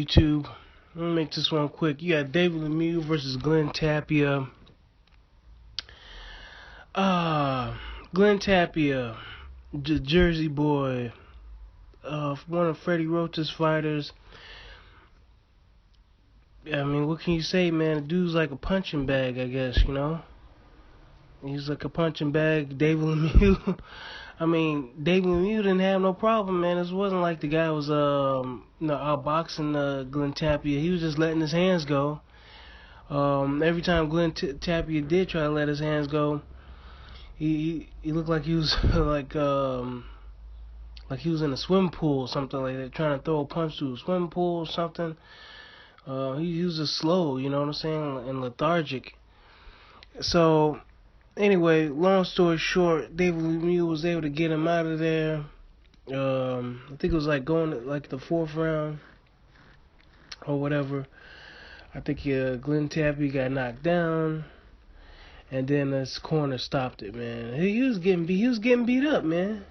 YouTube? I'm gonna make this one quick. You got David Lemieux versus Glenn Tapia. Glenn Tapia, the Jersey boy, one of Freddie Roach's fighters. I mean, what can you say, man? The dude's like a punching bag, I guess, you know? He's like a punching bag. David Lemieux. I mean, David Lemieux didn't have no problem, man. It wasn't like the guy was outboxing Glenn Tapia. He was just letting his hands go. Every time Glenn Tapia did try to let his hands go, he looked like he was like he was in a swimming pool or something like that, trying to throw a punch to a swimming pool or something. He was just slow, you know what I'm saying, and lethargic. So anyway, long story short, David Lemieux was able to get him out of there. I think it was like going to like the 4th round or whatever. I think Glenn Tapia got knocked down, and then his corner stopped it, man. He was getting beat up, man.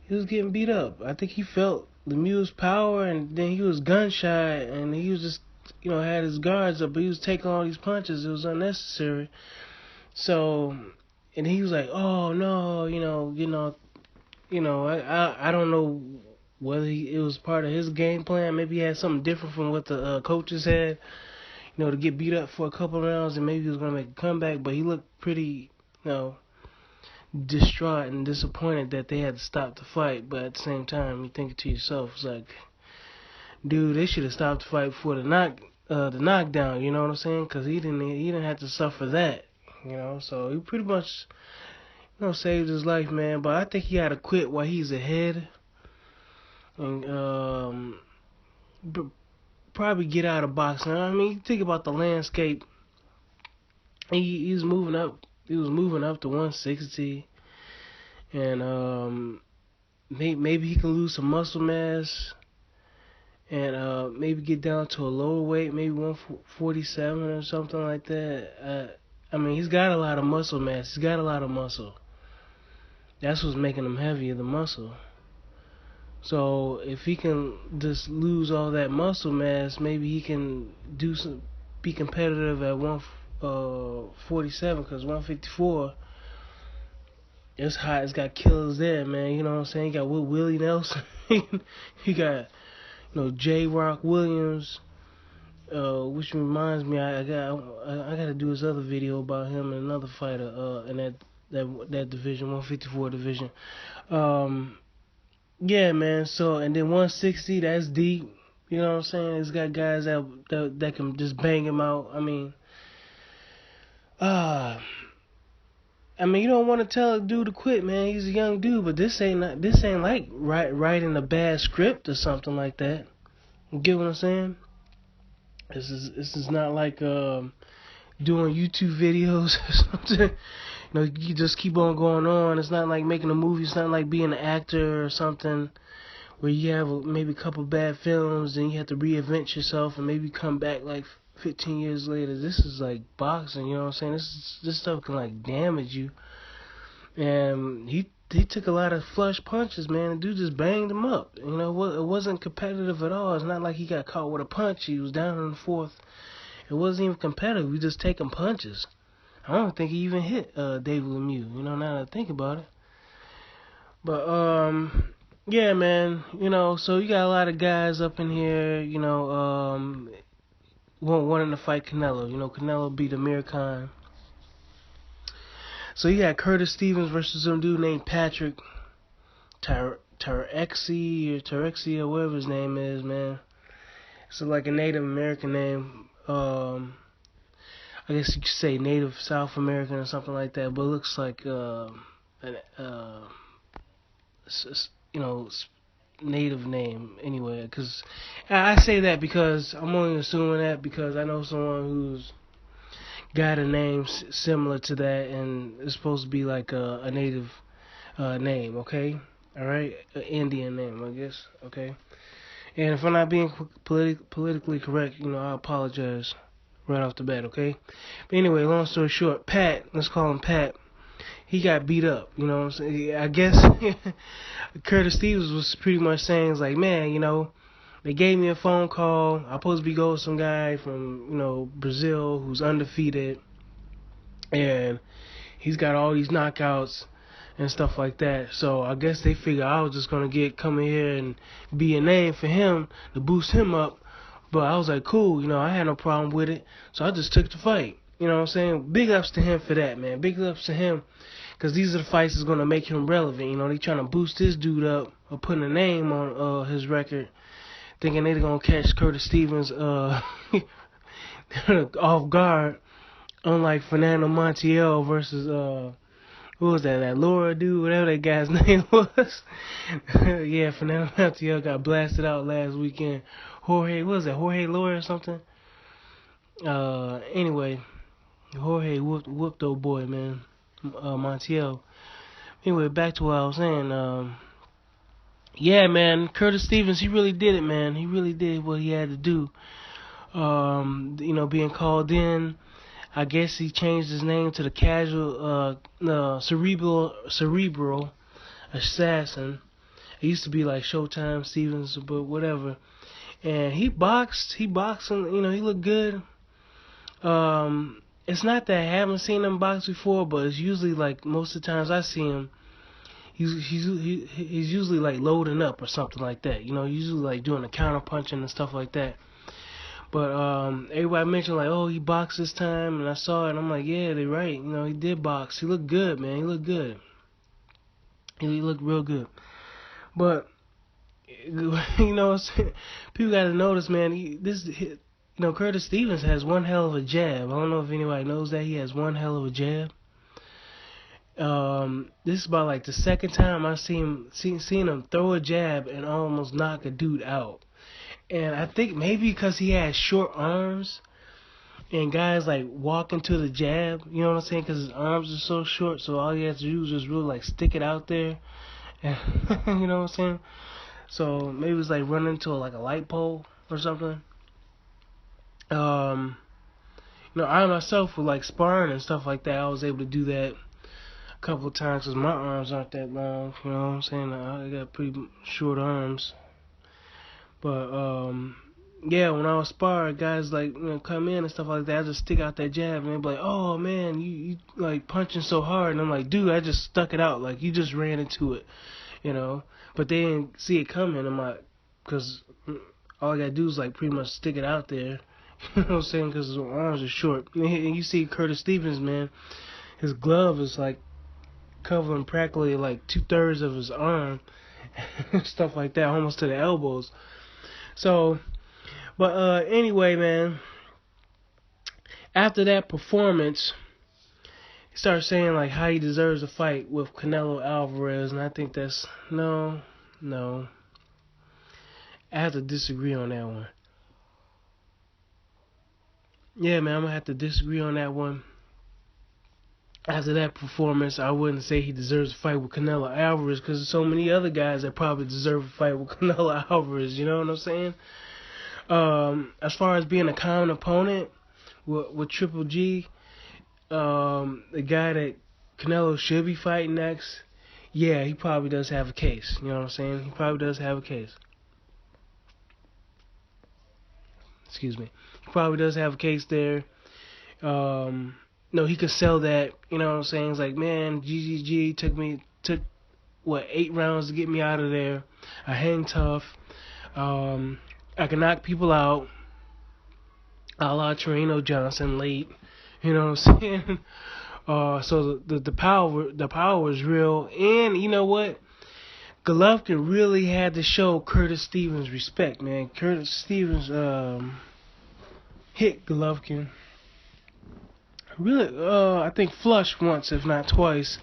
He was getting beat up. I think he felt Lemieux's power, and then he was gun shy, and he was just, had his guards up, but he was taking all these punches. It was unnecessary. So, and he was like, "Oh no, I don't know whether it was part of his game plan. Maybe he had something different from what the coaches had, to get beat up for a couple of rounds, and maybe he was gonna make a comeback. But he looked pretty, distraught and disappointed that they had to stop the fight. But at the same time, you think to yourself, it's like, dude, they should have stopped the fight before the knockdown. You know what I'm saying? Because he didn't have to suffer that. So he pretty much, saved his life, man. But I think he had to quit while he's ahead, and probably get out of boxing. I mean, think about the landscape. He's moving up. He was moving up to 160, and maybe he can lose some muscle mass, and maybe get down to a lower weight, maybe 147 or something like that. I mean, he's got a lot of muscle mass. He's got a lot of muscle. That's what's making him heavier, the muscle. So if he can just lose all that muscle mass, maybe he can be competitive at 147, because 154, it's hot. It's got killers there, man. You know what I'm saying? You got Willie Nelson. You got, J-Rock Williams. Which reminds me, I got to do this other video about him and another fighter in that division, 154 division. Yeah, man. So, and then 160, that's deep. You know what I'm saying? It's got guys that can just bang him out. I mean, you don't want to tell a dude to quit, man. He's a young dude, but this ain't like writing a bad script or something like that. You get what I'm saying? This is not like doing YouTube videos or something. You just keep on going on. It's not like making a movie. It's not like being an actor or something where you have maybe a couple bad films and you have to reinvent yourself and maybe come back like 15 years later. This is like boxing, you know what I'm saying? This stuff can like damage you. And he took a lot of flush punches, man. The dude just banged him up. It wasn't competitive at all. It's not like he got caught with a punch. He was down in the 4th. It wasn't even competitive. He was just taking punches. I don't think he even hit David Lemieux, now that I think about it. But, yeah, man, so you got a lot of guys up in here, wanting to fight Canelo. Canelo beat Amir Khan. So you got Curtis Stevens versus some dude named Patrick Terexia, or whatever his name is, man. It's like a Native American name. I guess you could say Native South American or something like that, but it looks like native name anyway. Because I say that because I'm only assuming that because I know someone who's got a name similar to that, and it's supposed to be like a native name, okay? Alright? An Indian name, I guess, okay? And if I'm not being politically correct, I apologize right off the bat, okay? But anyway, long story short, Pat, let's call him Pat, he got beat up, you know what I'm saying? I guess Curtis Stevens was pretty much saying, like, man, They gave me a phone call. I'm supposed to be going with some guy from, Brazil who's undefeated, and he's got all these knockouts and stuff like that. So I guess they figured I was just gonna come in here and be a name for him to boost him up. But I was like, cool, I had no problem with it. So I just took the fight. You know what I'm saying? Big ups to him for that, man. Big ups to him, because these are the fights that's gonna make him relevant. They trying to boost this dude up or putting a name on his record, thinking they're gonna catch Curtis Stevens off guard. Unlike Fernando Montiel versus who was that Laura dude, whatever that guy's name was. Yeah, Fernando Montiel got blasted out last weekend. Jorge Laura or something? Anyway, Jorge whooped old boy, man. Montiel. Anyway, back to what I was saying. Yeah, man, Curtis Stevens, he really did it, man. He really did what he had to do. Being called in. I guess he changed his name to the casual, cerebral assassin. It used to be like Showtime Stevens, but whatever. And he boxed, and he looked good. It's not that I haven't seen him box before, but it's usually like most of the times I see him, he's usually like loading up or something like that. Usually like doing the counter punching and stuff like that. But everybody mentioned like, oh, he boxed this time, and I saw it, and I'm like, yeah, they're right. He did box. He looked good, man. He looked good. He looked real good. But people got to notice, man. Curtis Stevens has one hell of a jab. I don't know if anybody knows that he has one hell of a jab. This is about like the second time I seen him throw a jab and almost knock a dude out. And I think maybe because he has short arms, and guys like walk into the jab, you know what I'm saying? Because his arms are so short, so all he has to do is just really like stick it out there, and you know what I'm saying? So maybe it's like running into like a light pole or something. I myself with like sparring and stuff like that, I was able to do that a couple of times because my arms aren't that long. You know what I'm saying? I got pretty short arms. But yeah, when I was sparring, guys like come in and stuff like that, I just stick out that jab, and they be like, "Oh man, you like punching so hard," and I'm like, "Dude, I just stuck it out, like you just ran into it, But they didn't see it coming. I'm like, because all I gotta do is like pretty much stick it out there, you know what I'm saying? Because his arms are short. And you see Curtis Stevens, man, his glove is like covering practically like 2/3 of his arm, stuff like that, almost to the elbows. So, but anyway, man, after that performance, he started saying like how he deserves a fight with Canelo Alvarez, and I think that's no. I have to disagree on that one. Yeah, man, I'm gonna have to disagree on that one. After that performance, I wouldn't say he deserves a fight with Canelo Alvarez, because there's so many other guys that probably deserve a fight with Canelo Alvarez. You know what I'm saying? As far as being a common opponent with Triple G, the guy that Canelo should be fighting next, yeah, he probably does have a case. You know what I'm saying? He probably does have a case. Excuse me. He probably does have a case there. No, he could sell that. You know what I'm saying? It's like, man, GGG took what 8 rounds to get me out of there. I hang tough. I can knock people out, a la Torino Johnson late. You know what I'm saying? So the power is real, and you know what? Golovkin really had to show Curtis Stevens respect, man. Curtis Stevens hit Golovkin really, I think flush once, if not twice.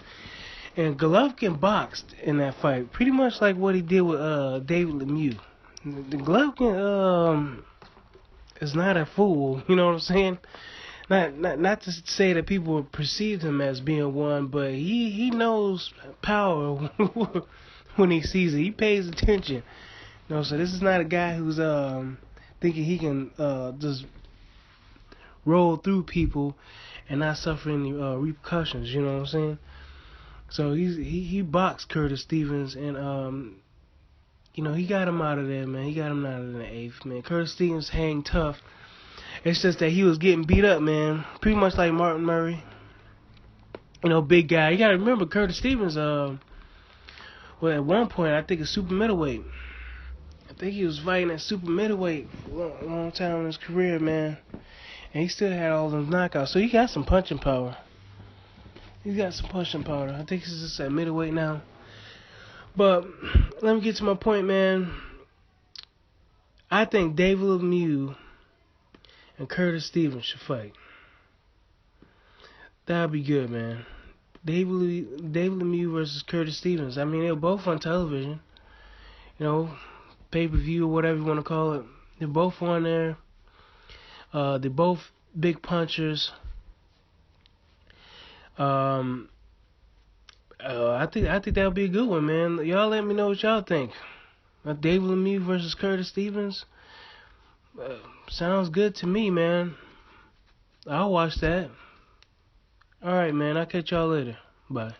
And Golovkin boxed in that fight, pretty much like what he did with David Lemieux. The Golovkin is not a fool, you know what I'm saying? Not to say that people perceive him as being one, but he knows power when he sees it. He pays attention. So this is not a guy who's thinking he can just roll through people and not suffer any repercussions. You know what I'm saying? So he boxed Curtis Stevens, and he got him out of there, man. He got him out of the 8th, man. Curtis Stevens hang tough. It's just that he was getting beat up, man. Pretty much like Martin Murray. Big guy. You gotta remember Curtis Stevens, well, at one point, I think it's super middleweight. I think he was fighting at super middleweight for a long time in his career, man. And he still had all those knockouts. So he got some punching power. He's got some punching power. I think he's just at middleweight now. But let me get to my point, man. I think David Lemieux and Curtis Stevens should fight. That'd be good, man. David Lemieux versus Curtis Stevens. I mean, they're both on television. Pay-per-view or whatever you want to call it. They're both on there. They're both big punchers. I think that would be a good one, man. Y'all let me know what y'all think. David Lemieux versus Curtis Stevens. Sounds good to me, man. I'll watch that. Alright, man. I'll catch y'all later. Bye.